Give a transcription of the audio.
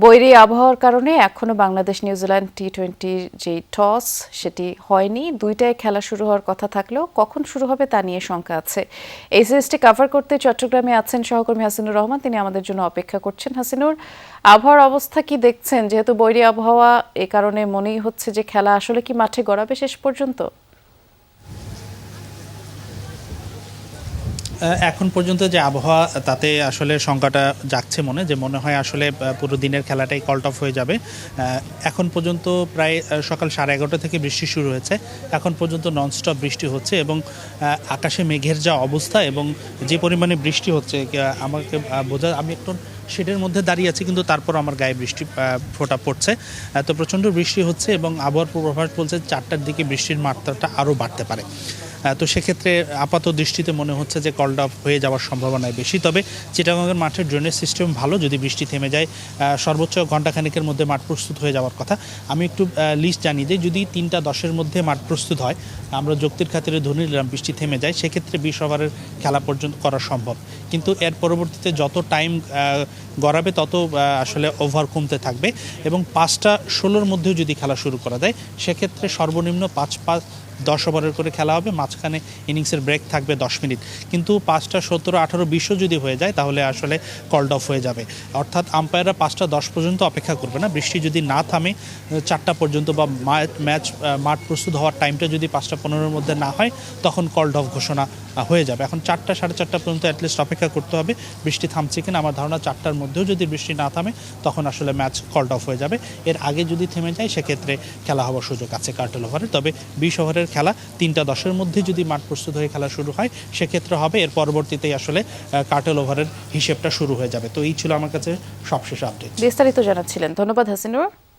বৈরী আবহাওয়ার কারণে এখনো বাংলাদেশ নিউজিল্যান্ড টি-20 যে টস সেটি হয়নি। দুইটায় খেলা শুরু হওয়ার কথা থাকলেও কখন শুরু হবে তা নিয়ে শঙ্কা আছে। এই সিরিজটি কভার করতে চট্টগ্রামে আছেন সহকর্মী হাসিনুর রহমান, তিনি আমাদের জন্য অপেক্ষা করছেন। হাসিনুর, আবহাওয়ার অবস্থা কি দেখছেন? যেহেতু বৈরী আবহাওয়া, এ কারণে মনেই হচ্ছে যে খেলা আসলে কি মাঠে গড়াবে শেষ পর্যন্ত? এখন পর্যন্ত যে আবহাওয়া তাতে আসলে শঙ্কাটা জাগছে মনে হয় আসলে পুরো দিনের খেলাটাই কল্ট অফ হয়ে যাবে। এখন পর্যন্ত প্রায় সকাল 11:30 থেকে বৃষ্টি শুরু হয়েছে। এখন পর্যন্ত ননস্টপ বৃষ্টি হচ্ছে এবং আকাশে মেঘের যা অবস্থা এবং যে পরিমাণে বৃষ্টি হচ্ছে আমাকে বোঝা, আমি একটু শেডের মধ্যে দাঁড়িয়ে আছি কিন্তু তারপর আমার গায়ে বৃষ্টি ফোঁটা পড়ছে। তো প্রচণ্ড বৃষ্টি হচ্ছে এবং আবহাওয়ার পূর্বাভাস বলছে 4টার দিকে বৃষ্টির মাত্রাটা আরও বাড়তে পারে। তো সেক্ষেত্রে আপাত দৃষ্টিতে মনে হচ্ছে যে কল্ড অফ হয়ে যাওয়ার সম্ভাবনাই বেশি। তবে চিটাগংয়ের মাঠের ড্রেনেজ সিস্টেম ভালো, যদি বৃষ্টি থেমে যায় সর্বোচ্চ ঘণ্টাখানেকের মধ্যে মাঠ প্রস্তুত হয়ে যাওয়ার কথা। আমি একটু লিস্ট জানিয়ে দিই, যদি 3:10-এর মধ্যে মাঠ প্রস্তুত হয়, আমরা যুক্তির খাতিরে ধরে নিলাম বৃষ্টি থেমে যায়, সেক্ষেত্রে 20 ওভারের খেলা পর্যন্ত করা সম্ভব। কিন্তু এর পরবর্তীতে যত টাইম গড়াবে তত আসলে ওভার কমতে থাকবে এবং 5:16-র মধ্যেও যদি খেলা শুরু করা যায়, সেক্ষেত্রে সর্বনিম্ন 5-10 ওভারের করে খেলা হবে, মাঝখানে ইনিংসের ব্রেক থাকবে 10 মিনিট। কিন্তু 5:17, 18, 20 যদি হয়ে যায় তাহলে আসলে কল্ড অফ হয়ে যাবে। অর্থাৎ আম্পায়াররা 5:10 পর্যন্ত অপেক্ষা করবে না। বৃষ্টি যদি না থামে 4টা পর্যন্ত বা মাঠ প্রস্তুত হওয়ার টাইমটা যদি 5:15-র মধ্যে না হয়, তখন কল্ড অফ ঘোষণা হয়ে যাবে। এখন 4টা, 4:30 পর্যন্ত অ্যাটলিস্ট অপেক্ষা করতে হবে বৃষ্টি থামছে কিনা। আমার ধারণা 4টার মধ্যেও যদি বৃষ্টি না থামে তখন আসলে ম্যাচ কল্ড অফ হয়ে যাবে। এর আগে যদি থেমে যায় সেক্ষেত্রে খেলা হওয়ার সুযোগ আছে কার্টেল ওভারে। তবে 20 ওভারের খেলা 3:10-এর মধ্যে যদি মাঠ প্রস্তুত হয়ে খেলা শুরু হয় সেক্ষেত্রে হবে। এর পরবর্তীতেই আসলে কার্টেল ওভারের হিসেবটা শুরু হয়ে যাবে। তো এই ছিল আমার কাছে সবশেষ আপডেট। বিস্তারিত জানাচ্ছিলেন, ধন্যবাদ হাসিনুর।